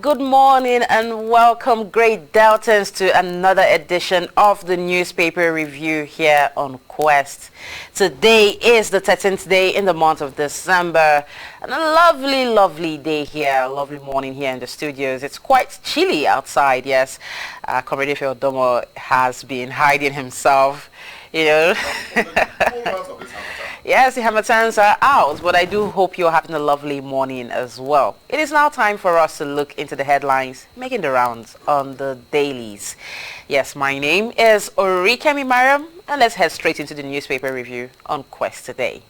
Good morning and welcome, great Deltans, to another edition of the newspaper review here on Quest. Today is the 13th day in the month of December, and a lovely day here, a lovely morning here in the studios. It's quite chilly outside, yes. Comrade Domo has been hiding himself, you know. Yes, the Hamatans are out, but I do hope you're having a lovely morning as well. It is now time for us to look into the headlines making the rounds on the dailies. Yes, my name is Orikemi Mariam, and let's head straight into the newspaper review on Quest today.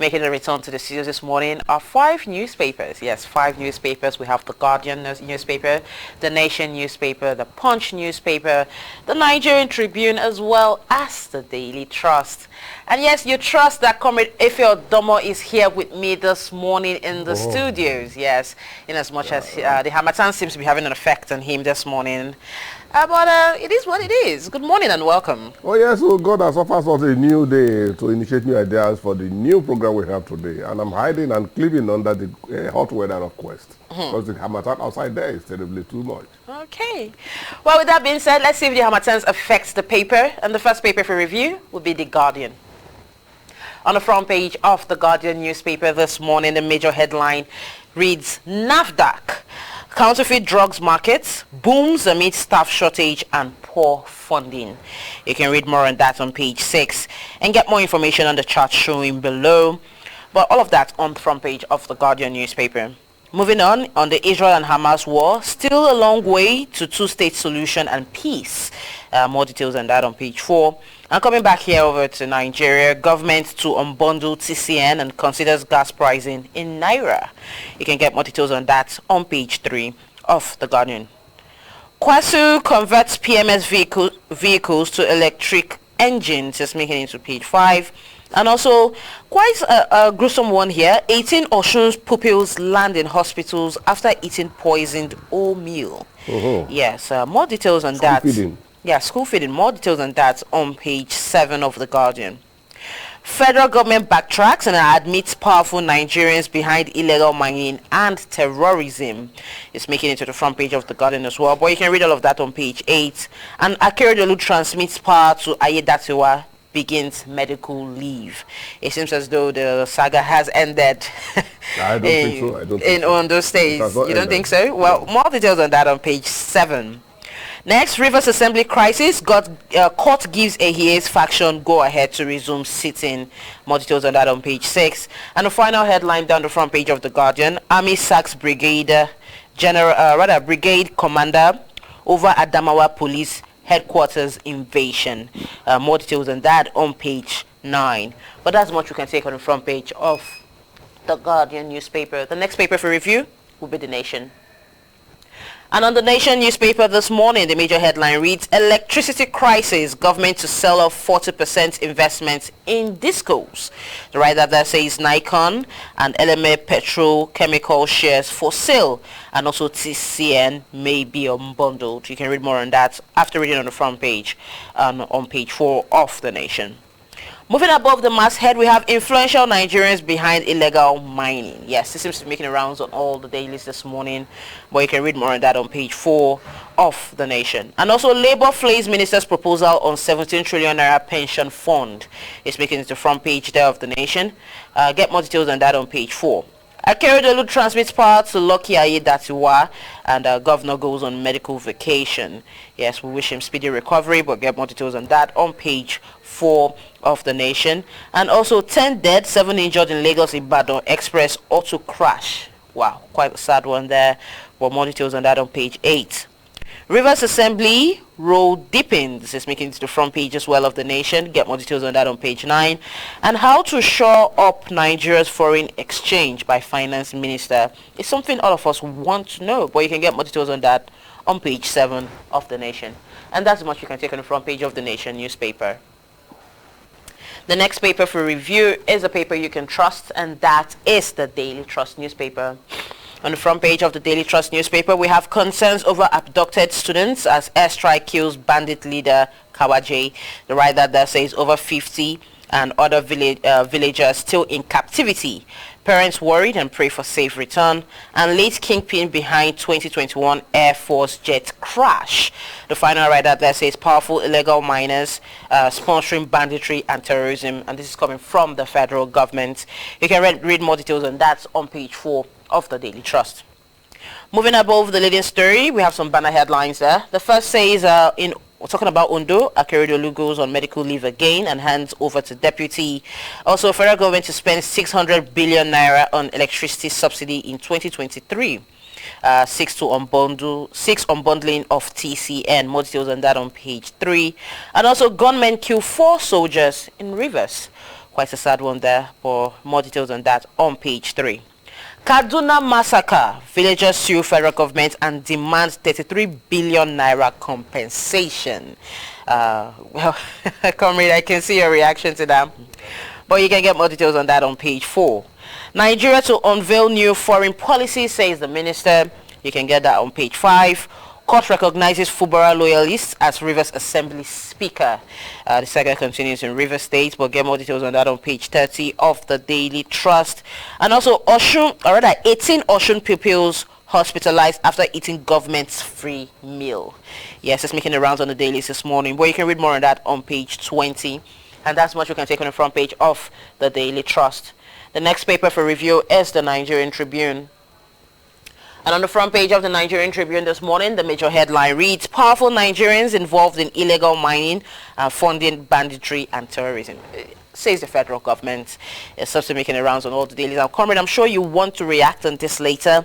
Making a return to the studios this morning are 5 newspapers. Yes, 5 newspapers. We have the Guardian newspaper, the Nation newspaper, the Punch newspaper, the Nigerian Tribune, as well as the Daily Trust. And yes, you trust that Comrade Domo is here with me this morning in the studios. Yes, in as much as the Hamatan seems to be having an effect on him this morning. But it is what it is. Good morning and welcome. Oh yes, so God has offered us a new day to initiate new ideas for the new program we have today. And I'm hiding and clipping under the hot weather of Quest. Because the Hamatan outside there is terribly too much. Okay. Well, with that being said, let's see if the Hamatans affects the paper. And the first paper for review will be The Guardian. On the front page of The Guardian newspaper this morning, the major headline reads, NAFDAC. Counterfeit drugs markets booms amid staff shortage and poor funding. You can read more on that on page 6 and get more information on the chart showing below. But all of that on the front page of The Guardian newspaper. Moving on the Israel and Hamas war, still a long way to two-state solution and peace. More details on that on page 4. And coming back here over to Nigeria, government to unbundle TCN and considers gas pricing in Naira. You can get more details on that on page 3 of The Guardian. Kwasu converts PMS vehicles to electric engines, just making it to page 5. And also, quite a gruesome one here. 18 Osun's pupils land in hospitals after eating poisoned oatmeal. Yes, more details on that. Feeding. Yeah, school feeding. More details on that on page 7 of The Guardian. Federal government backtracks and admits powerful Nigerians behind illegal mining and terrorism. It's making it to the front page of The Guardian as well. But you can read all of that on page 8. And Akeredolu transmits power to Ayedatiwa, begins medical leave. It seems as though the saga has ended. I don't think so. I don't think so. On those states. You don't think so? Well, more details on that on page 7. Next, Rivers Assembly crisis. Court gives AHA's faction go ahead to resume sitting. More details on that on page 6. And the final headline down the front page of The Guardian: Army sacks brigade commander over Adamawa police headquarters invasion. More details on that on page 9. But that's much we can take on the front page of The Guardian newspaper. The next paper for review will be The Nation. And on The Nation newspaper this morning, the major headline reads, electricity crisis, government to sell off 40% investment in discos. The writer there says Nikon and LMA petrochemical shares for sale, and also TCN may be unbundled. You can read more on that after reading on the front page, on page 4 of The Nation. Moving above the masthead, we have influential Nigerians behind illegal mining. Yes, this seems to be making the rounds on all the dailies this morning, but you can read more on that on page 4 of The Nation. And also, Labour flays Minister's proposal on 17 trillion naira pension fund. It's making it to the front page there of The Nation. Get more details on that on page 4. Akeredolu transmits power to Lucky Ayedatiwa, and governor goes on medical vacation. Yes, we wish him speedy recovery, but get more details on that on page 4 of The Nation. And also, 10 dead, 7 injured in Lagos-Ibadan Express auto crash. Wow, quite a sad one there, but more details on that on page 8. Rivers Assembly road deepens. It's making it to the front page as well of The Nation. Get more details on that on page 9. And how to shore up Nigeria's foreign exchange by Finance Minister is something all of us want to know. But you can get more details on that on page 7 of The Nation. And that's much you can take on the front page of The Nation newspaper. The next paper for review is a paper you can trust, and that is the Daily Trust newspaper. On the front page of the Daily Trust newspaper, we have concerns over abducted students as airstrike kills bandit leader Kawaje. The writer there says over 50 and other villagers still in captivity. Parents worried and pray for safe return. And late kingpin behind 2021 Air Force jet crash. The final writer there says powerful illegal miners sponsoring banditry and terrorism. And this is coming from the federal government. You can read more details on that on page 4 of the Daily Trust. Moving above the leading story, we have some banner headlines there. The first says, we're talking about Ondo, Akeredolu goes on medical leave again and hands over to deputy. Also, federal government to spend 600 billion naira on electricity subsidy in 2023. 6 unbundling of TCN. More details on that on page 3. And also, gunmen kill 4 soldiers in Rivers. Quite a sad one there, but more details on that on page 3. Kaduna massacre. Villagers sue federal government and demand 33 billion naira compensation. Well, comrade, I can see your reaction to that. But you can get more details on that on page 4. Nigeria to unveil new foreign policy, says the minister. You can get that on page 5. Court recognizes Fubara loyalists as Rivers Assembly Speaker. The saga continues in Rivers State, but get more details on that on page 30 of the Daily Trust. And also, 18 Osun pupils hospitalized after eating government's free meal. Yes, it's making the rounds on the dailies this morning, but you can read more on that on page 20. And that's much we can take on the front page of the Daily Trust. The next paper for review is the Nigerian Tribune. And on the front page of the Nigerian Tribune this morning, the major headline reads, powerful Nigerians involved in illegal mining, funding banditry and terrorism. Says the federal government. It's also making the rounds on all the dailies. Now, comrade, I'm sure you want to react on this later.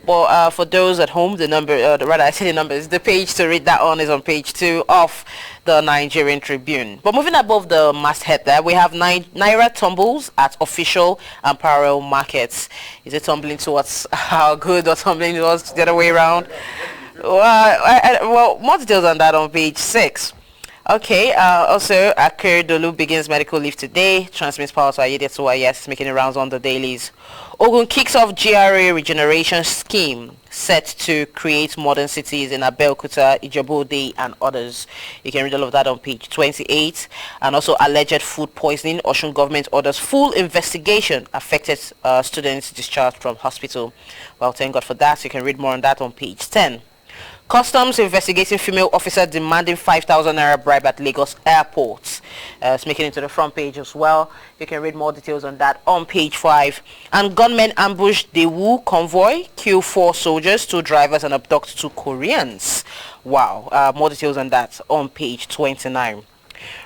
But for those at home, the page to read that on is on page 2 of the Nigerian Tribune. But moving above the masthead there, we have Naira tumbles at official and parallel markets. Is it tumbling towards how good or tumbling towards the other way around? Well, more details on that on page 6. Okay, also, Akeredolu begins medical leave today. Transmits power to Ayede yes, making the rounds on the dailies. Ogun kicks off GRA regeneration scheme set to create modern cities in Abeokuta, Ijebu-Ode and others. You can read all of that on page 28. And also, alleged food poisoning. Osun government orders full investigation. Affected students discharged from hospital. Well, thank God for that. You can read more on that on page 10. Customs investigating female officer demanding 5,000 naira bribe at Lagos airport. It's making it to the front page as well. You can read more details on that on page 5. And gunmen ambush Daewoo convoy, kill 4 soldiers, 2 drivers and abduct 2 Koreans. Wow. More details on that on page 29.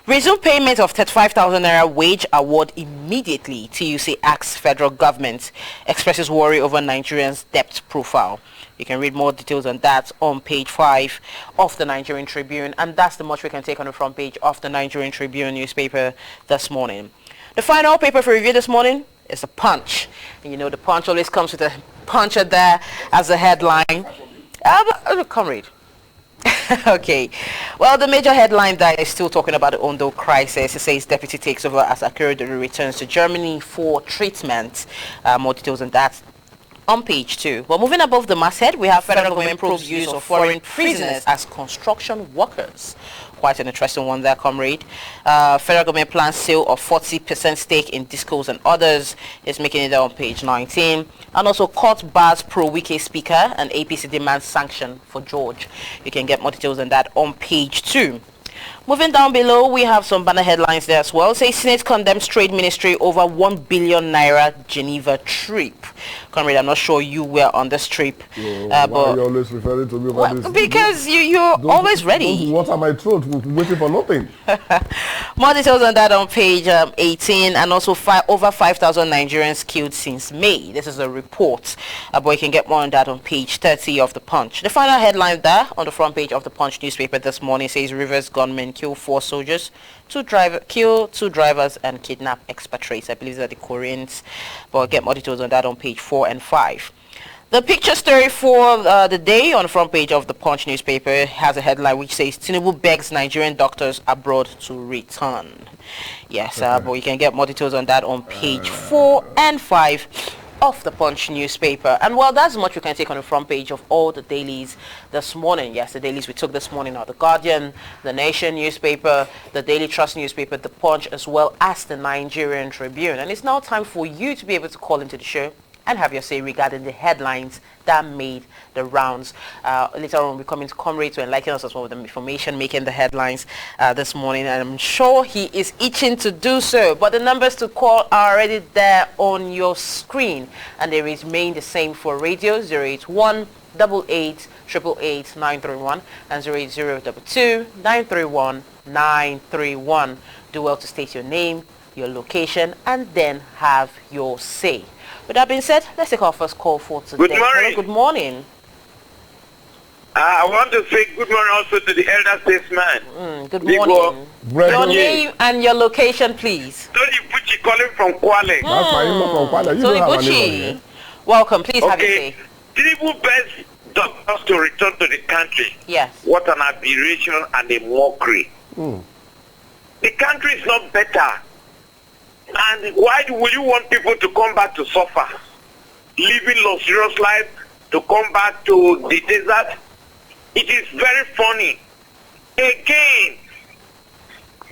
Resume payment of 35,000 naira wage award immediately. TUC asks federal government. Expresses worry over Nigerians' debt profile. You can read more details on that on page 5 of the Nigerian Tribune. And that's the much we can take on the front page of the Nigerian Tribune newspaper this morning. The final paper for review this morning is the Punch. And you know the Punch always comes with a puncher there as a headline. Comrade. Okay. Well, the major headline that is still talking about the Ondo crisis. It says deputy takes over as Akeredolu returns to Germany for treatment. More details on that on page 2. But moving above the masthead, we have federal government proves use of foreign prisoners as construction workers. Quite an interesting one there, comrade. Federal government plans sale of 40% stake in discos and others. Is making it there on page 19. And also court bars pro-Wike speaker and APC demands sanction for George. You can get more details on that on page 2. Moving down below, we have some banner headlines there as well. Say Senate condemns Trade Ministry over 1 billion naira Geneva trip. Comrade, I'm not sure you were on this trip. Why are you always referring to me about this? Because you're always ready. What am I told? Waiting for nothing. More details on that on page 18. And also over 5,000 Nigerians killed since May. This is a report. But you can get more on that on page 30 of the Punch. The final headline there on the front page of the Punch newspaper this morning says Rivers gunmen kill 4 soldiers, kill 2 drivers and kidnap expatriates. I believe that the Koreans. But I'll get more details on that on page 4 and 5. The picture story for the day on the front page of the Punch newspaper has a headline which says Tinubu begs Nigerian doctors abroad to return. Yes, but you can get more details on that on page 4 and 5 of the Punch newspaper. And well, that's much we can take on the front page of all the dailies this morning. Yes, the dailies we took this morning are the Guardian, the Nation newspaper, the Daily Trust newspaper, the Punch, as well as the Nigerian Tribune. And it's now time for you to be able to call into the show and have your say regarding the headlines that made the rounds. Later on, we're coming to Comrade to enlighten us as well with the information making the headlines this morning. And I'm sure he is itching to do so. But the numbers to call are already there on your screen. And they remain the same for radio, 081 88 888 931 and 08022 931 931. Do well to state your name, your location, and then have your say. With that being said, let's take our first call for today. Good morning. Hello, good morning. I want to say good morning also to the elder statesman. Good morning. Your name and your location, please. Tony Bucci calling from Kwale. That's my name from Kwale. You Tony don't have a Bucci, name. welcome. Please have your Okay. say. Tinubu begs doctors to return to the country. Yes. What an aberration and a mockery. The country is not better. And why will you want people to come back to suffer? Living luxurious life to come back to the desert? It is very funny. Again,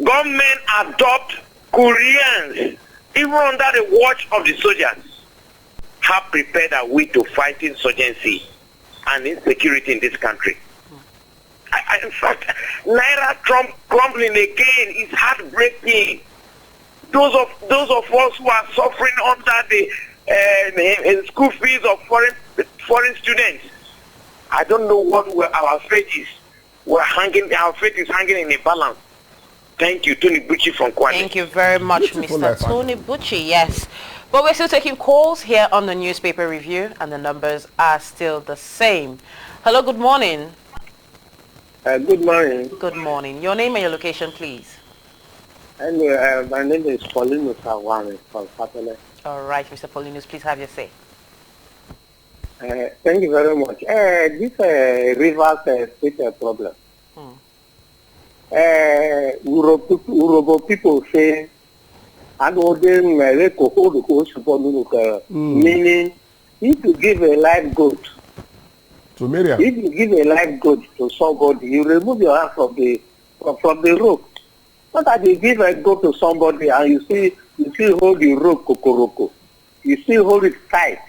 government adopt Koreans, even under the watch of the soldiers, have prepared a way to fight insurgency and insecurity in this country. In fact, Naira Trump crumbling again is heartbreaking. Those of us who are suffering under the school fees of foreign students, I don't know what our fate is. Our fate is hanging in a balance. Thank you, Tony Bucci from Kwale. Thank you very much, Beautiful Mr. letter. Tony Bucci. Yes. But we're still taking calls here on the newspaper review, and the numbers are still the same. Hello, good morning. Good morning. Good morning. Your name and your location, please. Anyway, my name is Pauline Musawami from Fatale. All right, Mr. Paulinus, please have your say. Thank you very much. This Rivers State problem. Urobo people say, meaning if you give a live goat, To Miriam. if you give a live goat to somebody, you remove your hand from the rope. Not that you give a goat to somebody and you still hold the rope kokoroko. You still hold it tight.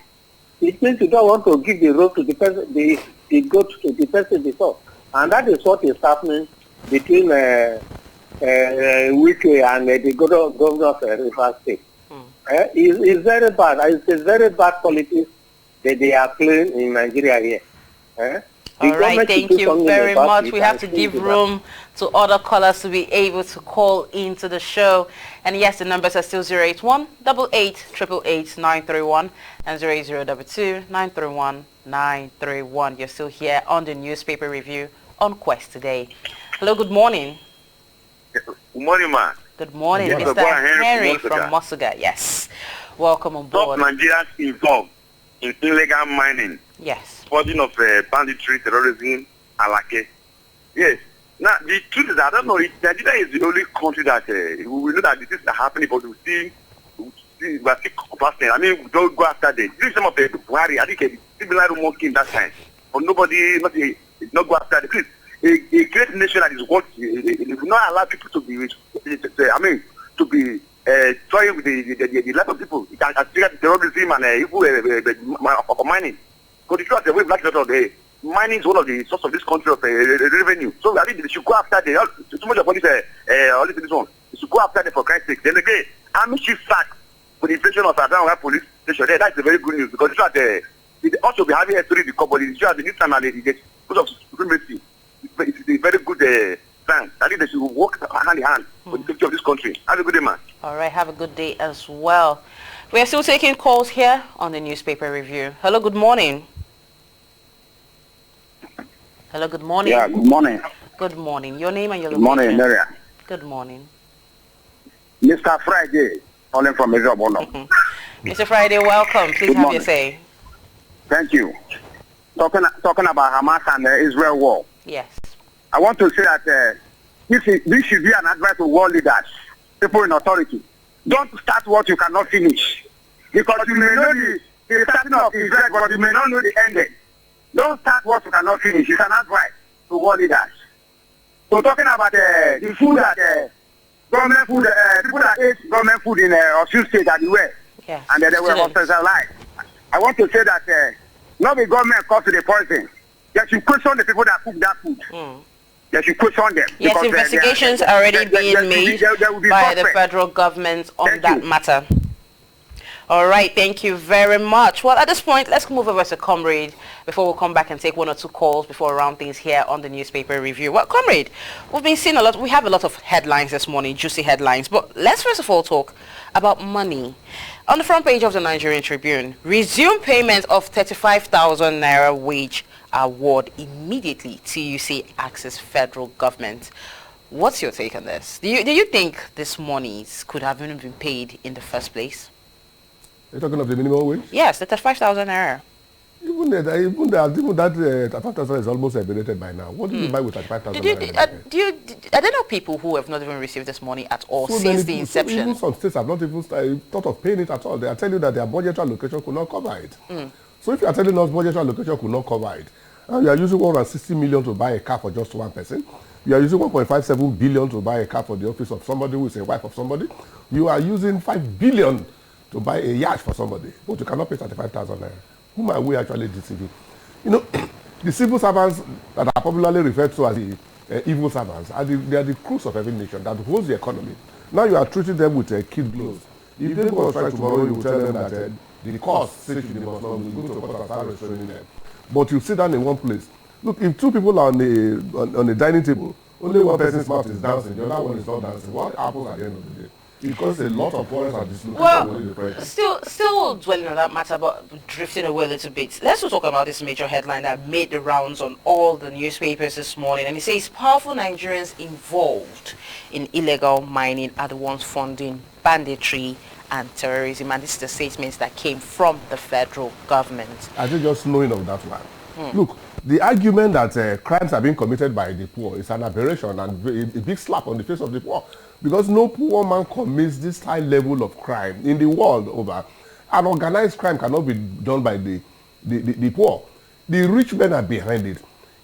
It means you don't want to give the rope to the person, the goat to the person before. And that is what is happening between Wike and the governor of Rivers State. It's very bad. It's a very bad politics that they are playing in Nigeria here. All right, thank you very much. We have to give room to other callers to be able to call into the show. And yes, the numbers are still 081 88 888 931 and 08022 931 931. You're still here on the newspaper review on Quest today. Hello, good morning. Good morning, man. Good morning, Yes, Mr. Henry from from Mosuga. Yes. Welcome on Top board. Nigerians involved in illegal mining, Yes. forging of banditry, terrorism, alake. Yes. Now, the truth is, I don't know, Nigeria is the only country that we know that this is happening, but we are still compassionate. I mean, we don't go after them. This is some of the Buhari, I think a similar monkey in that time. But nobody, not go after them. Please, a great nation that is what, if we not allow people to be, to be toying with the life of people, it can trigger terrorism and evil mining. Because the truth, the way black the mining is one of the source of this country of revenue. So I think they should go after so much of all this one. They should go after them for Christ's sake. Then again, army chief sack for the inflation of Adamawa police station there. That's a very good news because it's it also be having a story in the couple. It's just the new time and the because of supremacy. It's a very good plan. I think they should work hand in hand for the future of this country. Have a good day, man. All right, have a good day as well. We are still taking calls here on the newspaper review. Hello, good morning. Hello, good morning. Yeah, good morning. Good morning. Your name and your Good location. morning, Maria. Good morning. Mr. Friday, calling from Israel. Mr. Friday, welcome. Please Good have morning. your say. Thank you. Talking about Hamas and the Israel war. Yes. I want to say that this should be an advice to world leaders, people in authority. Don't start what you cannot finish. Because you may know the starting of Israel, but you may not know the ending. Don't start what you cannot finish. You cannot write to war leaders. So talking about the food that government food, people that ate government food in Osun State at the West, and they were hospitalized. I want to say that not the government caused the poison. They should question the people that cook that food. They should question them. Yes, investigations are already being made by the federal government on that matter. All right, thank you very much. Well, at this point, let's move over to Comrade before we come back and take one or two calls before we round things here on the newspaper review. Well, Comrade, we've been seeing a lot. We have a lot of headlines this morning, juicy headlines. But let's first of all talk about money. On the front page of the Nigerian Tribune, resume payment of 35,000 naira wage award immediately. TUC asks federal government. What's your take on this? Do you think this monies could have even been paid in the first place? You're talking of the minimum wage? Yes, the 35,000 naira. Even that 35,000 is almost estimated by now. What do you buy with 35,000 naira? Are there no people who have not even received this money at all since the inception? Even some states have not even thought of paying it at all. They are telling you that their budget allocation could not cover it. So if you are telling us budget allocation could not cover it, and you are using 160 million to buy a car for just one person, you are using 1.57 billion to buy a car for the office of somebody who is a wife of somebody, you are using 5 billion to buy a yacht for somebody, but you cannot pay 35,000 naira. Whom are we actually deceiving? You know, the civil servants that are popularly referred to as the evil servants, they are the crux of every nation that holds the economy. Now you are treating them with kid gloves. If they go on strike tomorrow, you will tell them that the cost says they must not go to court and start restraining them. But you sit down in one place. Look, if two people are on a dining table, only one person's mouth is dancing, the other one is not dancing. What happens at the end of the day? Because a lot of foreigners are dislocated. Well, still dwelling on that matter, but drifting away a little bit. Let's talk about this major headline that made the rounds on all the newspapers this morning. And it says, powerful Nigerians involved in illegal mining are the ones funding banditry and terrorism. And this is the statement that came from the federal government. I think just knowing of that one. Look, the argument that crimes are being committed by the poor is an aberration and a big slap on the face of the poor. Because no poor man commits this high level of crime in the world over. An organized crime cannot be done by the poor. The rich men are behind it.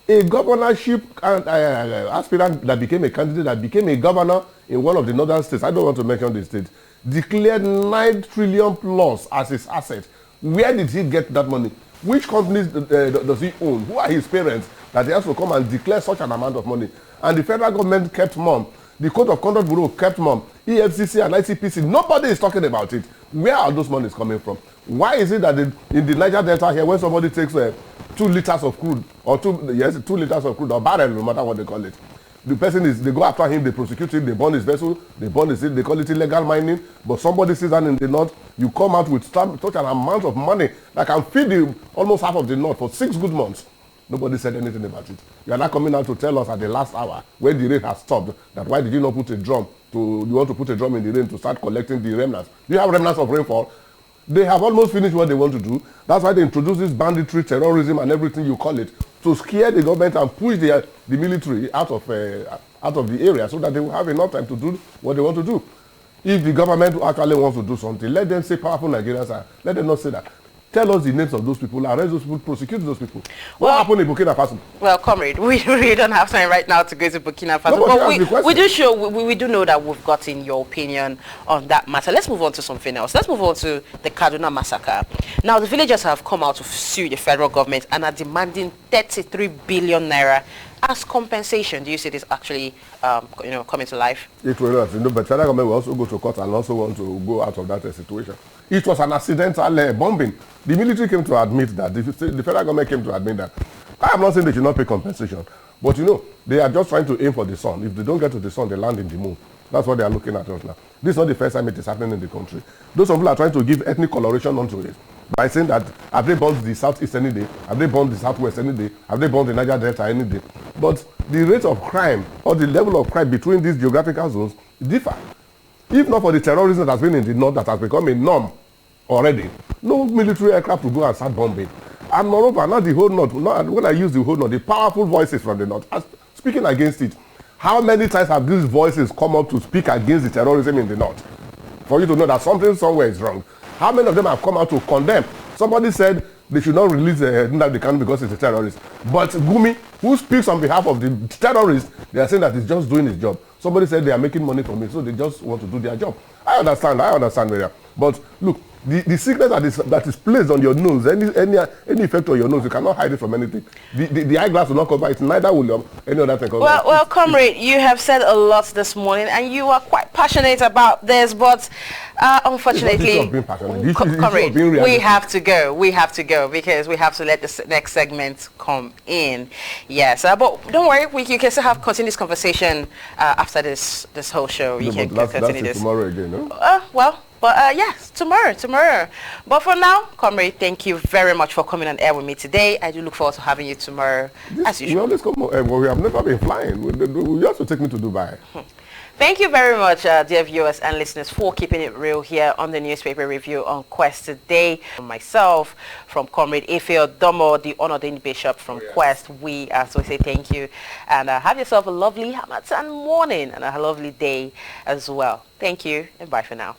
A governorship aspirant that became a candidate, that became a governor in one of the northern states, I don't want to mention the state, declared 9 trillion plus as his asset. Where did he get that money? Which companies does he own? Who are his parents that he has to come and declare such an amount of money? And the federal government kept mum. The Code of Conduct Bureau kept mum. EFCC and ICPC, nobody is talking about it. Where are those monies coming from? Why is it that in the Niger Delta here, when somebody takes 2 liters of crude, or 2 liters of crude, or barrel, no matter what they call it, the person they go after him, they prosecute him, they burn his vessel, they burn his, they call it illegal mining, but somebody sits down in the north, you come out with such an amount of money that can feed almost half of the north for 6 good months. Nobody said anything about it. You are not coming out to tell us at the last hour, when the rain has stopped, that why did you not put a drum you want to put a drum in the rain to start collecting the remnants? Do you have remnants of rainfall? They have almost finished what they want to do. That's why they introduce this banditry, terrorism, and everything you call it, to scare the government and push the military out of the area so that they will have enough time to do what they want to do. If the government actually wants to do something, let them say powerful Nigerians are. Let them not say that. Tell us the names of those people, arrest those people, prosecute those people. What happened in Burkina Faso? Well, comrade, we really don't have time right now to go to Burkina Faso. No, but we do know that we've gotten your opinion on that matter. Let's move on to something else. Let's move on to the Kaduna massacre. Now, the villagers have come out to sue the federal government and are demanding 33 billion naira as compensation. Do you see this actually, coming to life? It will not. But federal government will also go to court and also want to go out of that situation. It was an accidental bombing. The military came to admit that. The federal government came to admit that. I am not saying they should not pay compensation. But they are just trying to aim for the sun. If they don't get to the sun, they land in the moon. That's what they are looking at us now. This is not the first time it is happening in the country. Those people are trying to give ethnic coloration onto it by saying that have they bombed the southeast any day? Have they bombed the southwest any day? Have they bombed the Niger Delta any day? But the rate of crime or the level of crime between these geographical zones differ. If not for the terrorism that has been in the north that has become a norm already, no military aircraft will go and start bombing. And moreover, not the whole north, when I use the whole north, the powerful voices from the north are speaking against it. How many times have these voices come up to speak against the terrorism in the north? For you to know that something somewhere is wrong. How many of them have come out to condemn Somebody said they should not release Nnamdi Kanu because he's a terrorist. But Gumi, who speaks on behalf of the terrorists, they are saying that he's just doing his job. Somebody said they are making money from it, so they just want to do their job. I understand, Maria. But look, the sickness that is placed on your nose, any effect on your nose, you cannot hide it from anything. The eyeglass will not cover it, neither will any other thing cover it. Well, comrade, you have said a lot this morning, and you are quite passionate about this, but unfortunately, comrade, we have to go. We have to go because we have to let the next segment come in. Yes, but don't worry, you can still continue this conversation after this whole show. You can continue this tomorrow again, no? But yes, tomorrow. But for now, comrade, thank you very much for coming on air with me today. I do look forward to having you tomorrow, as usual. We always come on air, but we have never been flying. We also take me to Dubai. Thank you very much, dear viewers and listeners, for keeping it real here on the newspaper review on Quest today. From myself, from Comrade Ife Domo, the honored bishop from Quest, we so say thank you. And have yourself a lovely Hamatan morning and a lovely day as well. Thank you, and bye for now.